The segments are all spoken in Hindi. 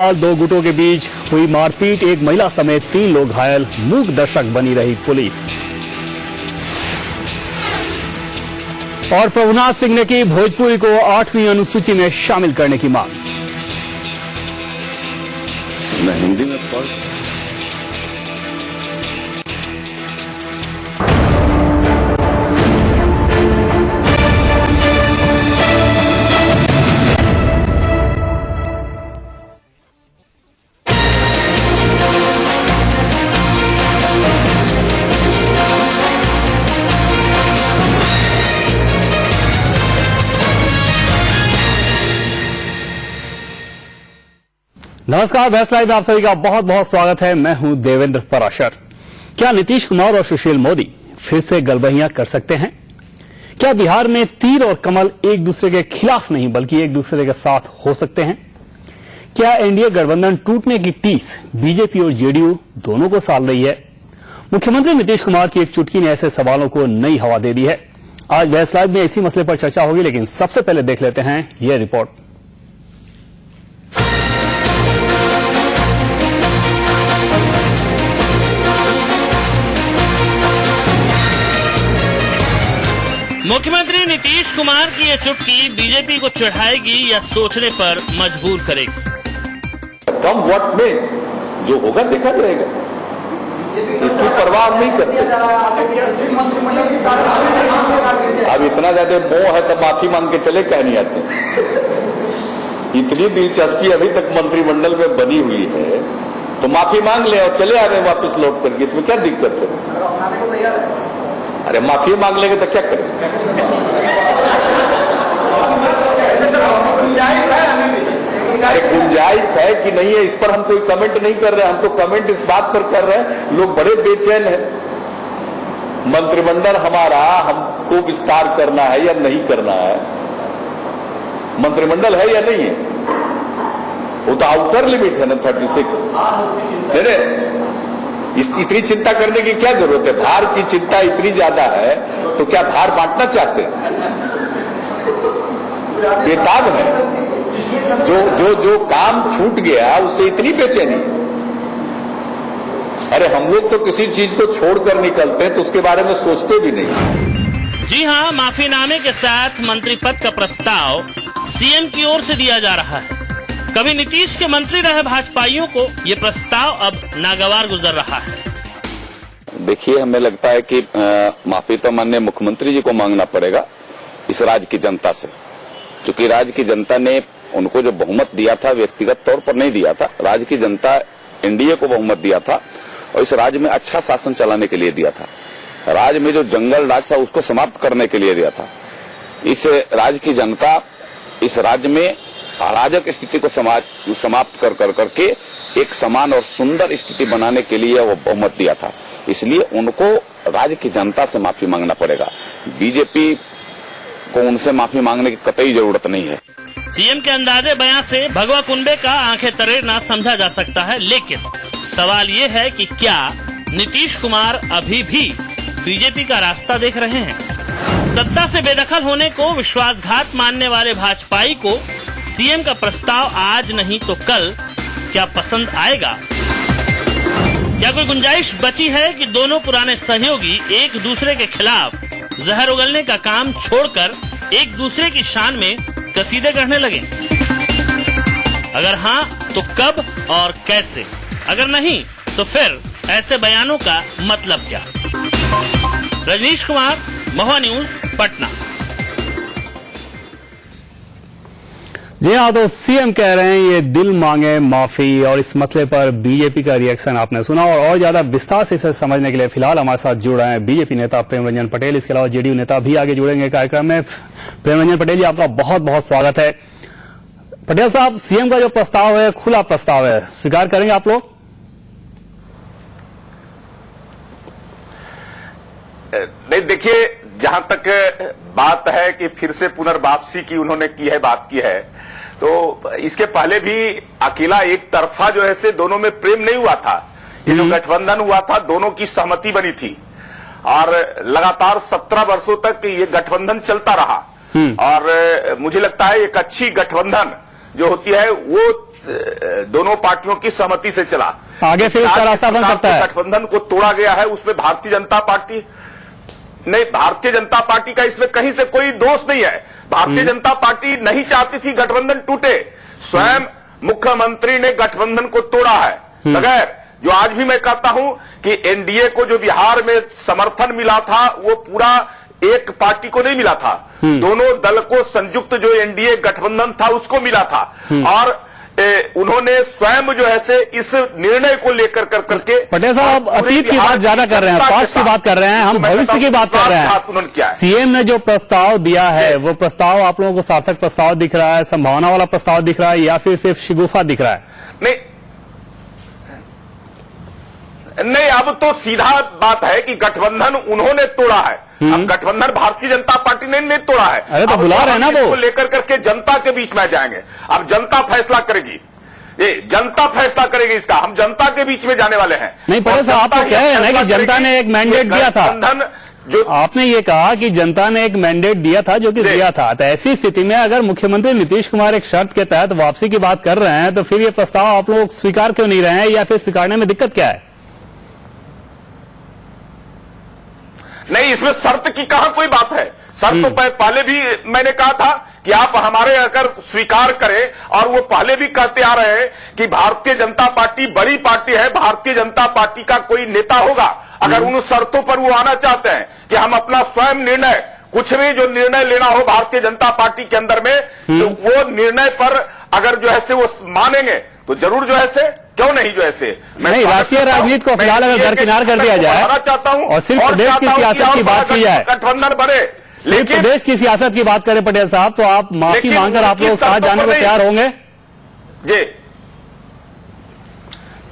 दो गुटों के बीच हुई मारपीट, एक महिला समेत 3 लोग घायल, मूक दर्शक बनी रही पुलिस। और प्रभुनाथ सिंह ने की भोजपुरी को 8वीं अनुसूची में शामिल करने की मांग। मैं हिंदी में पढ़ नमस्कार, बहस लाइव में आप सभी का बहुत बहुत स्वागत है। मैं हूं देवेंद्र पराशर। क्या नीतीश कुमार और सुशील मोदी फिर से गलबहियां कर सकते हैं? क्या बिहार में तीर और कमल एक दूसरे के खिलाफ नहीं बल्कि एक दूसरे के साथ हो सकते हैं? क्या एनडीए गठबंधन टूटने की टीस बीजेपी और जेडीयू दोनों को साल रही है? मुख्यमंत्री नीतीश कुमार की एक चुटकी ने ऐसे सवालों को नई हवा दे दी है। आज बहस लाइव में इसी मसले पर चर्चा होगी, लेकिन सबसे पहले देख लेते हैं यह रिपोर्ट। मुख्यमंत्री नीतीश कुमार की ये चुटकी बीजेपी को चिढ़ाएगी या सोचने पर मजबूर करेगी। कम वोट में जो होगा देखा जाएगा, इसकी परवाह नहीं करते। अब इतना ज्यादा मोह है तो माफी मांग के चले कह नहीं आते। इतनी दिलचस्पी अभी तक मंत्रिमंडल में बनी हुई है तो माफी मांग ले और चले आ रहे वापस लौट करके, इसमें क्या दिक्कत है? अरे माफी मांग लेंगे तो क्या करें? अरे गुंजाइश है कि नहीं है, इस पर हम कोई कमेंट नहीं कर रहे। हम तो कमेंट इस बात पर कर रहे हैं, लोग बड़े बेचैन हैं। मंत्रिमंडल हमारा हमको विस्तार करना है या नहीं करना है? मंत्रिमंडल है या नहीं है? वो तो आउटर लिमिट है ना 36। इतनी चिंता करने की क्या जरूरत है? भार की चिंता इतनी ज्यादा है तो क्या भार बांटना चाहते हैं? बेताब है। जो काम छूट गया उससे इतनी बेचैनी। अरे हम लोग तो किसी चीज को छोड़कर निकलते हैं तो उसके बारे में सोचते भी नहीं। जी हां, माफीनामे के साथ मंत्री पद का प्रस्ताव सीएम की ओर से दिया जा रहा है। कभी नीतीश के मंत्री रहे भाजपाइयों को ये प्रस्ताव अब नागवार गुजर रहा है। देखिए, हमें लगता है कि माफी तो माननीय मुख्यमंत्री जी को मांगना पड़ेगा इस राज्य की जनता से, क्योंकि राज्य की जनता ने उनको जो बहुमत दिया था व्यक्तिगत तौर पर नहीं दिया था। राज्य की जनता एनडीए को बहुमत दिया था और इस राज्य में अच्छा शासन चलाने के लिए दिया था। राज्य में जो जंगल राज था उसको समाप्त करने के लिए दिया था। इस राज्य की जनता इस राज्य में अराजक स्थिति को समाप्त कर करके एक समान और सुंदर स्थिति बनाने के लिए वो बहुमत दिया था। इसलिए उनको राज्य की जनता से माफी मांगना पड़ेगा। बीजेपी को उनसे माफी मांगने की कतई जरूरत नहीं है। सीएम के अंदाजे बयान से भगवा कुंबे का आंखें तरेरना समझा जा सकता है, लेकिन सवाल ये है कि क्या नीतीश कुमार अभी भी बीजेपी का रास्ता देख रहे हैं? सत्ता से बेदखल होने को विश्वासघात मानने वाले भाजपाई को सीएम का प्रस्ताव आज नहीं तो कल क्या पसंद आएगा? क्या कोई गुंजाइश बची है कि दोनों पुराने सहयोगी एक दूसरे के खिलाफ जहर उगलने का काम छोड़कर एक दूसरे की शान में कसीदे कहने लगे? अगर हाँ तो कब और कैसे? अगर नहीं तो फिर ऐसे बयानों का मतलब क्या? रजनीश कुमार, महुआ न्यूज, पटना। जी हाँ, तो सीएम कह रहे हैं ये दिल मांगे माफी, और इस मसले पर बीजेपी का रिएक्शन आपने सुना। और ज्यादा विस्तार से इसे समझने के लिए फिलहाल हमारे साथ जुड़ रहे हैं बीजेपी नेता प्रेम रंजन पटेल। इसके अलावा जेडीयू नेता भी आगे जुड़ेंगे कार्यक्रम में। प्रेम रंजन पटेल जी, आपका बहुत बहुत स्वागत है। पटेल साहब, सीएम का जो प्रस्ताव है खुला प्रस्ताव है, स्वीकार करेंगे आप लोग? नहीं, देखिए, जहां तक बात है कि फिर से पुनर्वापसी की उन्होंने की है, बात की है, तो इसके पहले भी अकेला एक तरफा जो है से दोनों में प्रेम नहीं हुआ था। ये जो गठबंधन हुआ था दोनों की सहमति बनी थी और लगातार 17 वर्षों तक ये गठबंधन चलता रहा। और मुझे लगता है एक अच्छी गठबंधन जो होती है वो दोनों पार्टियों की सहमति से चला। आगे फिर इसका रास्ता बन सकता है। गठबंधन को तोड़ा गया है, उसमें भारतीय जनता पार्टी नहीं, भारतीय जनता पार्टी का इसमें कहीं से कोई दोष नहीं है। भारतीय जनता पार्टी नहीं चाहती थी गठबंधन टूटे, स्वयं मुख्यमंत्री ने गठबंधन को तोड़ा है। बगैर जो आज भी मैं कहता हूं कि एनडीए को जो बिहार में समर्थन मिला था वो पूरा एक पार्टी को नहीं मिला था, दोनों दल को संयुक्त जो एनडीए गठबंधन था उसको मिला था। और उन्होंने स्वयं जो है से इस निर्णय को लेकर करके पटेल साहब अतीत की बात ज्यादा कर रहे हैं, पास्ट की बात कर रहे हैं, हम भविष्य की बात कर रहे हैं। सीएम ने जो प्रस्ताव दिया है वो प्रस्ताव आप लोगों को सार्थक प्रस्ताव दिख रहा है, संभावना वाला प्रस्ताव दिख रहा है, या फिर सिर्फ शिगुफा दिख रहा है? नहीं, अब तो सीधा बात है कि गठबंधन उन्होंने तोड़ा है। अब गठबंधन भारतीय जनता पार्टी ने नहीं तोड़ा है। अरे तो बुला रहे हैं ना वो, लेकर करके जनता के बीच में जाएंगे। अब जनता फैसला करेगी, ये जनता फैसला करेगी इसका, हम जनता के बीच में जाने वाले हैं। नहीं पटेल साहब, आप तो कह रहे हैं ना कि जनता ने एक मैंडेट दिया था, जो आपने ये कहा कि जनता ने एक मैंडेट दिया था जो कि दिया था। तो ऐसी स्थिति में अगर मुख्यमंत्री नीतीश कुमार एक शर्त के तहत वापसी की बात कर रहे हैं तो फिर ये प्रस्ताव आप लोग स्वीकार क्यों नहीं रहे हैं, या फिर स्वीकारने में दिक्कत क्या है? नहीं, इसमें शर्त की कहां कोई बात है। शर्त तो पहले भी मैंने कहा था कि आप हमारे अगर स्वीकार करें, और वो पहले भी कहते आ रहे हैं कि भारतीय जनता पार्टी बड़ी पार्टी है, भारतीय जनता पार्टी का कोई नेता होगा, अगर उन शर्तों पर वो आना चाहते हैं कि हम अपना स्वयं निर्णय, कुछ भी जो निर्णय लेना हो भारतीय जनता पार्टी के अंदर में, तो वो निर्णय पर अगर जो है से वो मानेंगे तो जरूर जो है से, क्यों नहीं जो ऐसे। नहीं, राष्ट्रीय राजनीति को फिलहाल अगर दरकिनार कर दिया जाए चाहता हूं और सिर्फ प्रदेश की सियासत की बात की जाए, गठबंधन बने, लेकिन प्रदेश की सियासत की बात करें पटेल साहब, तो आप माफी मांगकर आप लोग साथ जाने को तैयार होंगे? जी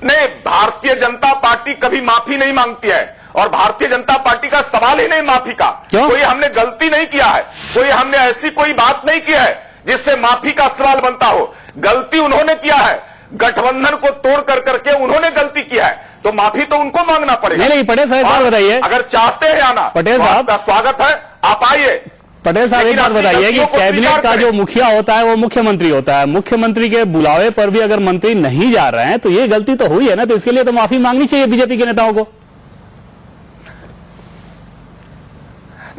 नहीं, भारतीय जनता पार्टी कभी माफी नहीं मांगती है, और भारतीय जनता पार्टी का सवाल ही नहीं माफी का। कोई हमने गलती नहीं किया है, कोई हमने ऐसी कोई बात नहीं की है जिससे माफी का सवाल बनता हो। गलती उन्होंने किया है, गठबंधन को तोड़ कर करके उन्होंने गलती किया है, तो माफी तो उनको मांगना पड़ेगा। नहीं पटेल साहब, एक बात बताइए, अगर चाहते हैं आना, पटेल साहब का स्वागत है, आप आइए। पटेल साहब एक बात बताइए कि कैबिनेट का जो मुखिया होता है वो मुख्यमंत्री होता है, मुख्यमंत्री के बुलावे पर भी अगर मंत्री नहीं जा रहे हैं तो ये गलती तो हुई है ना, तो इसके लिए तो माफी मांगनी चाहिए बीजेपी के नेताओं को।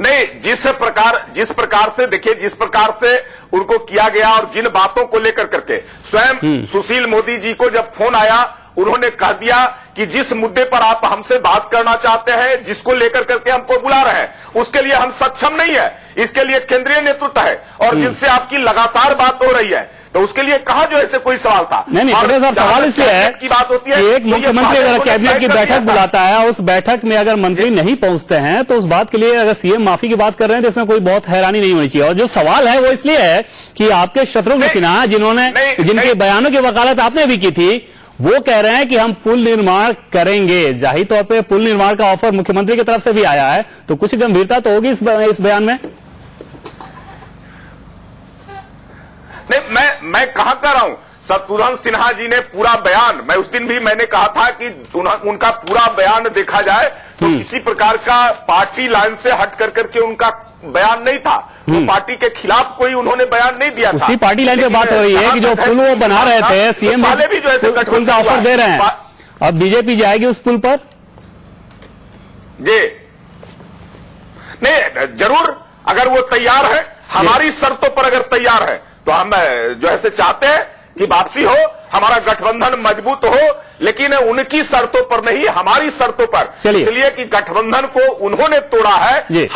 नहीं, जिस प्रकार से देखिए, जिस प्रकार से उनको किया गया, और जिन बातों को लेकर करके स्वयं सुशील मोदी जी को जब फोन आया, उन्होंने कह दिया कि जिस मुद्दे पर आप हमसे बात करना चाहते हैं, जिसको लेकर करके हमको बुला रहे हैं, उसके लिए हम सक्षम नहीं है, इसके लिए केंद्रीय नेतृत्व है, और जिनसे आपकी लगातार बात हो रही है, तो उसके लिए कहा जो ऐसे कोई सवाल था। नहीं पटेल साहब, सवाल इसलिए है की बात होती है कि एक मुख्यमंत्री अगर कैबिनेट की बैठक बुलाता है और उस बैठक में अगर मंत्री नहीं पहुंचते हैं तो उस बात के लिए अगर सीएम माफी की बात कर रहे हैं तो इसमें कोई बहुत हैरानी नहीं होनी चाहिए। और जो सवाल है वो इसलिए है कि आपके शत्रुघ्न सिन्हा, जिनके बयानों की वकालत आपने भी की थी, वो कह रहे हैं कि हम पुल निर्माण करेंगे। जाहिर तौर पर पुल निर्माण का ऑफर मुख्यमंत्री की तरफ से भी आया है, तो कुछ गंभीरता तो होगी इस बयान में। नहीं, मैं कहां कर रहा हूं, शत्रुघ्न सिन्हा जी ने पूरा बयान, मैं उस दिन भी मैंने कहा था कि उनका पूरा बयान देखा जाए तो किसी प्रकार का पार्टी लाइन से हट कर करके उनका बयान नहीं था, वो पार्टी के खिलाफ कोई उन्होंने बयान नहीं दिया था। उसी पार्टी लाइन पे बात हो रही है कि जो पुल वो बना रहे थे, सीएम पहले भी जो ऐसे पुल का ऑफर दे रहे हैं, अब बीजेपी जाएगी उस पुल पर? जी नहीं, जरूर, अगर वो तैयार है, हमारी शर्तों पर अगर तैयार है, तो हम जो है चाहते हैं कि वापसी हो, हमारा गठबंधन मजबूत हो, लेकिन उनकी शर्तों पर नहीं, हमारी शर्तों पर। इसलिए कि गठबंधन को उन्होंने तोड़ा है,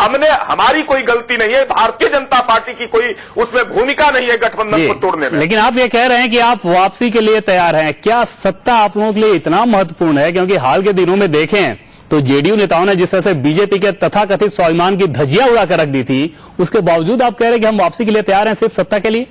हमारी कोई गलती नहीं है, भारतीय जनता पार्टी की कोई उसमें भूमिका नहीं है गठबंधन को तोड़ने में। लेकिन आप ये कह रहे हैं कि आप वापसी के लिए तैयार हैं, क्या सत्ता आप लोगों के लिए इतना महत्वपूर्ण है? क्योंकि हाल के दिनों में देखें तो जेडीयू नेताओं ने जिस तरह से बीजेपी के तथाकथित स्वाभिमान की धज्जियां उड़ाकर रख दी थी, उसके बावजूद आप कह रहे हैं कि हम वापसी के लिए तैयार हैं सिर्फ सत्ता के लिए?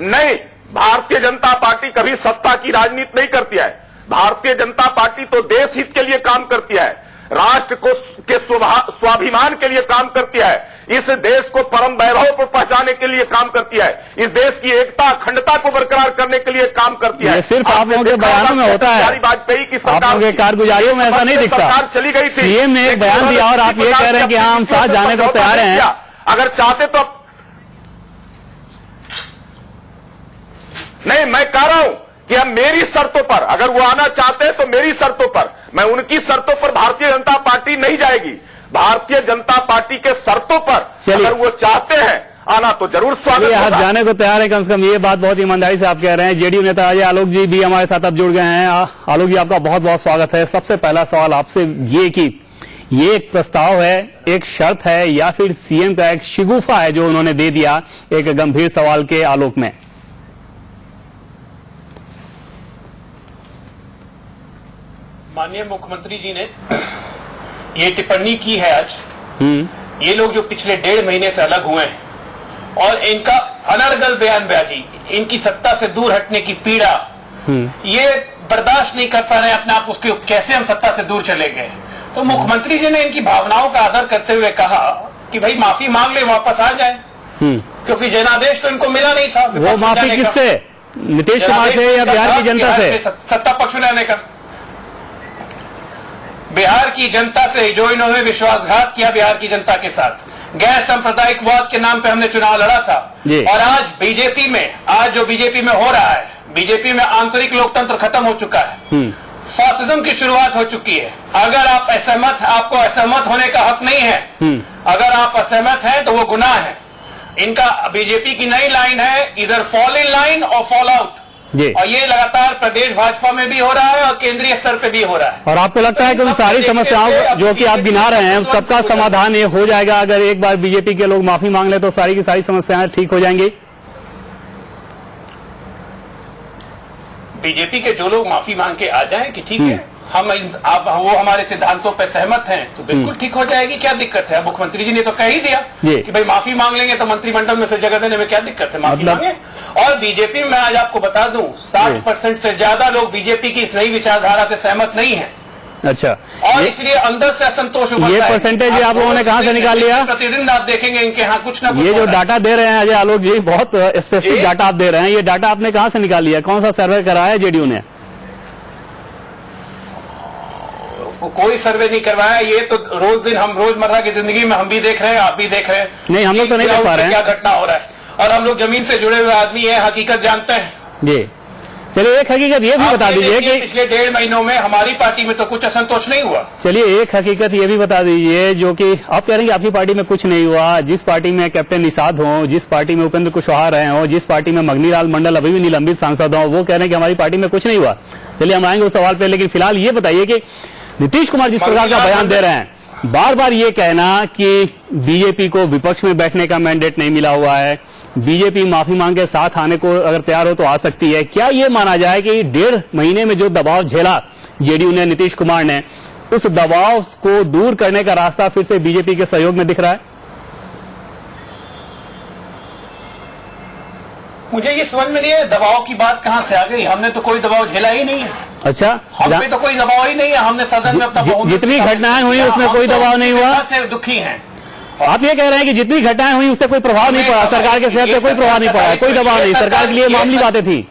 नहीं, भारतीय जनता पार्टी कभी सत्ता की राजनीति नहीं करती है। भारतीय जनता पार्टी तो देश हित के लिए काम करती है, राष्ट्र को के स्वाभिमान के लिए काम करती है, इस देश को परम वैभव पर पहुंचाने के लिए काम करती है, इस देश की एकता अखंडता को बरकरार करने के लिए काम करती है। सिर्फ आप लोगों के बयानों में होता है, वाजपेयी की सरकार के कारगुजारियों में ऐसा नहीं दिखता। सरकार चली गई थी, सीएम ने एक बयान दिया और आप ये कह रहे हैं कि हम साथ जाने को तैयार हैं। अगर चाहते तो नहीं, मैं कह रहा हूं कि हम मेरी शर्तों पर, अगर वो आना चाहते हैं तो मेरी शर्तों पर, मैं उनकी शर्तों पर भारतीय जनता पार्टी नहीं जाएगी। भारतीय जनता पार्टी के शर्तों पर अगर वो चाहते हैं आना तो जरूर स्वागत आप होगा। जाने को तैयार है, कम से कम ये बात बहुत ईमानदारी से आप कह रहे हैं। जेडीयू नेता अजय आलोक जी भी हमारे साथ अब जुड़ गए हैं। आलोक जी, आपका बहुत बहुत स्वागत है। सबसे पहला सवाल आपसे ये कि ये एक प्रस्ताव है, एक शर्त है, या फिर सीएम का एक शिगुफा है जो उन्होंने दे दिया एक गंभीर सवाल के आलोक में? माननीय मुख्यमंत्री जी ने ये टिप्पणी की है आज। ये लोग जो पिछले 1.5 महीने से अलग हुए हैं और इनका अनर्गल बयानबाजी, इनकी सत्ता से दूर हटने की पीड़ा, ये बर्दाश्त नहीं कर पा रहे हैं अपने आप, उसके कैसे हम सत्ता से दूर चले गए। तो मुख्यमंत्री जी ने इनकी भावनाओं का आदर करते हुए कहा कि भाई माफी मांग ले, वापस आ जाए, क्योंकि जनादेश तो इनको मिला नहीं था। वो माफी किससे? नीतीश कुमार से या बिहार की जनता से? सत्ता पक्ष में रहने का, बिहार की जनता से, जो इन्होंने विश्वासघात किया बिहार की जनता के साथ। गैर सांप्रदायिकवाद के नाम पे हमने चुनाव लड़ा था, और आज बीजेपी में, आज जो बीजेपी में हो रहा है, बीजेपी में आंतरिक लोकतंत्र खत्म हो चुका है, फासिज्म की शुरुआत हो चुकी है। अगर आप असहमत, आपको असहमत होने का हक नहीं है, अगर आप असहमत हैं तो वो गुनाह है। इनका बीजेपी की नई लाइन है, इधर फॉल इन लाइन और फॉल आउट, और ये लगातार प्रदेश भाजपा में भी हो रहा है और केंद्रीय स्तर पे भी हो रहा है। और आपको लगता है कि उन सारी समस्याओं जो कि आप गिना रहे हैं, उस सबका समाधान ये हो जाएगा अगर एक बार बीजेपी के लोग माफी मांग ले तो सारी की सारी समस्याएं ठीक हो जाएंगी? बीजेपी के जो लोग माफी मांग के आ जाएं कि ठीक है, आप वो हमारे सिद्धांतों पर सहमत हैं, तो बिल्कुल ठीक हो जाएगी। क्या दिक्कत है? मुख्यमंत्री जी ने तो कह ही दिया कि भाई माफी मांग लेंगे तो मंत्रिमंडल में फिर जगह देने में क्या दिक्कत है, माफी मांगे। और बीजेपी में आज आपको बता दूं, 60% से ज्यादा लोग बीजेपी की इस नई विचारधारा से सहमत नहीं है। अच्छा, और इसलिए अंदर से असंतोष उभरता है। ये परसेंटेज आप लोगों ने कहां से निकाल लिया? प्रतिदिन आप देखेंगे इनके यहाँ कुछ ना कुछ। ये जो डाटा दे रहे हैं अजय आलोक जी, बहुत स्पेसिफिक डाटा आप दे रहे हैं, ये डाटा आपने कहां से निकाल लिया? कौन सा सर्वे कराया है जेडीयू ने? कोई सर्वे नहीं करवाया। ये तो रोजमर्रा की जिंदगी में हम भी देख रहे हैं, आप भी देख रहे हैं। नहीं, हम लोग तो नहीं देख पा रहे हैं क्या घटना हो रहा है, और हम लोग जमीन से जुड़े हुए आदमी हैं, हकीकत जानते हैं। जी, चलिए एक हकीकत ये भी बता दीजिए कि पिछले 1.5 महीनों में हमारी पार्टी में तो कुछ असंतोष नहीं हुआ। चलिए एक हकीकत ये भी बता दीजिए, जो कि आप कह रहे हैं कि आपकी पार्टी में कुछ नहीं हुआ। जिस पार्टी में कैप्टन निषाद हो, जिस पार्टी में उपेंद्र कुशवाहा रहे हो, जिस पार्टी में मगनीलाल मंडल अभी भी निलंबित सांसद हो, वो कह रहे हैं कि हमारी पार्टी में कुछ नहीं हुआ। चलिए हम आएंगे उस सवाल पे, लेकिन फिलहाल ये बताइए कि नीतीश कुमार जिस प्रकार का बयान दे रहे हैं, बार बार ये कहना कि बीजेपी को विपक्ष में बैठने का मैंडेट नहीं मिला हुआ है, बीजेपी माफी मांग के साथ आने को अगर तैयार हो तो आ सकती है। क्या ये माना जाए कि 1.5 महीने में जो दबाव झेला जेडीयू ने, नीतीश कुमार ने, उस दबाव को दूर करने का रास्ता फिर से बीजेपी के सहयोग में दिख रहा है? मुझे ये समझ में नहीं है, दबाव की बात कहां से आ गई? हमने तो कोई दबाव झेला ही नहीं है। अच्छा, हम पे तो कोई दबाव ही नहीं है। हमने सदन में अपना जितनी घटनाएं हुई उसमें कोई दबाव नहीं हुआ। से दुखी हैं। आप ये कह रहे हैं कि जितनी घटनाएं हुई उससे कोई प्रभाव नहीं पड़ा, सरकार के सेहत पे कोई प्रभाव नहीं पड़ा, कोई दबाव नहीं, सरकार के लिए मामूली बातें थी।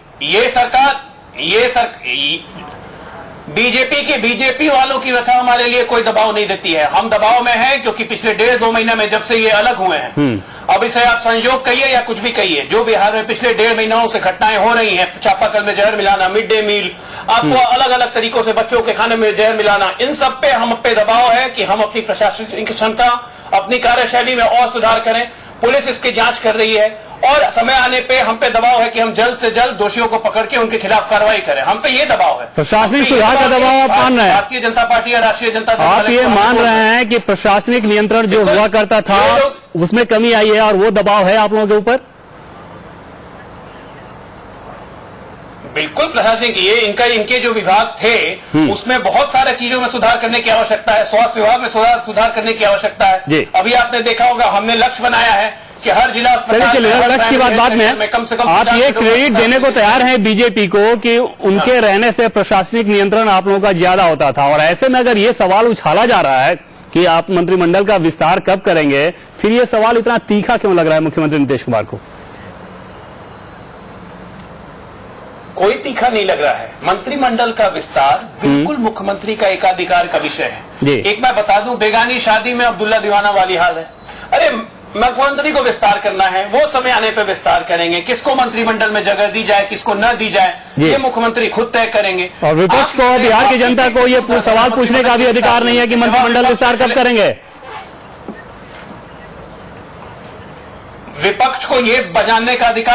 बीजेपी वालों की व्यथा हमारे लिए कोई दबाव नहीं देती है। हम दबाव में हैं क्योंकि पिछले 1.5-2 महीने में जब से ये अलग हुए हैं, अब इसे आप संयोग कहिए या कुछ भी कहिए, जो बिहार में पिछले 1.5 महीनों से घटनाएं हो रही हैं, चापाकल में जहर मिलाना, मिड डे मील, आपको अलग अलग तरीकों से बच्चों के खाने में जहर मिलाना, इन सब पे हम पे दबाव है कि हम अपनी प्रशासनिक क्षमता, अपनी कार्यशैली में और सुधार करें। पुलिस इसकी जांच कर रही है और समय आने पे हम पे दबाव है कि हम जल्द से जल्द दोषियों को पकड़ के उनके खिलाफ कार्रवाई करें। हम पे ये दबाव है। प्रशासनिक सुधार का दबाव आप मान रहे हैं? भारतीय जनता पार्टी या राष्ट्रीय जनता दल, आप ये मान रहे हैं कि प्रशासनिक नियंत्रण जो हुआ करता था उसमें कमी आई है और वो दबाव है आप लोगों के ऊपर? बिल्कुल प्रशासनिक, ये इनके जो विभाग थे उसमें बहुत सारे चीजों में सुधार करने की आवश्यकता है। स्वास्थ्य विभाग में सुधार करने की आवश्यकता है। अभी आपने देखा होगा, हमने लक्ष्य बनाया है कि हर जिला अस्पताल, लक्ष्य की बात बाद में कम से कम आप ये क्रेडिट देने को तैयार हैं बीजेपी को कि उनके रहने से प्रशासनिक नियंत्रण आप लोगों का ज्यादा होता था, और ऐसे में अगर ये सवाल उछाला जा रहा है कि आप मंत्रिमंडल का विस्तार कब करेंगे, फिर ये सवाल इतना तीखा क्यों लग रहा है मुख्यमंत्री नीतीश कुमार को? कोई तीखा नहीं लग रहा है। मंत्रिमंडल का विस्तार बिल्कुल मुख्यमंत्री का एकाधिकार का विषय है। एक मैं बता दूं, बेगानी शादी में अब्दुल्ला दीवाना वाली हाल है। अरे मुख्यमंत्री को विस्तार करना है, वो समय आने पर विस्तार करेंगे। किसको मंत्रिमंडल में जगह दी जाए, किसको न दी जाए, ये मुख्यमंत्री खुद तय करेंगे। और विपक्ष को, बिहार की जनता को ये सवाल पूछने का भी अधिकार नहीं है कि मंत्रिमंडल विस्तार कब करेंगे। विपक्ष को ये बजाने का अधिकार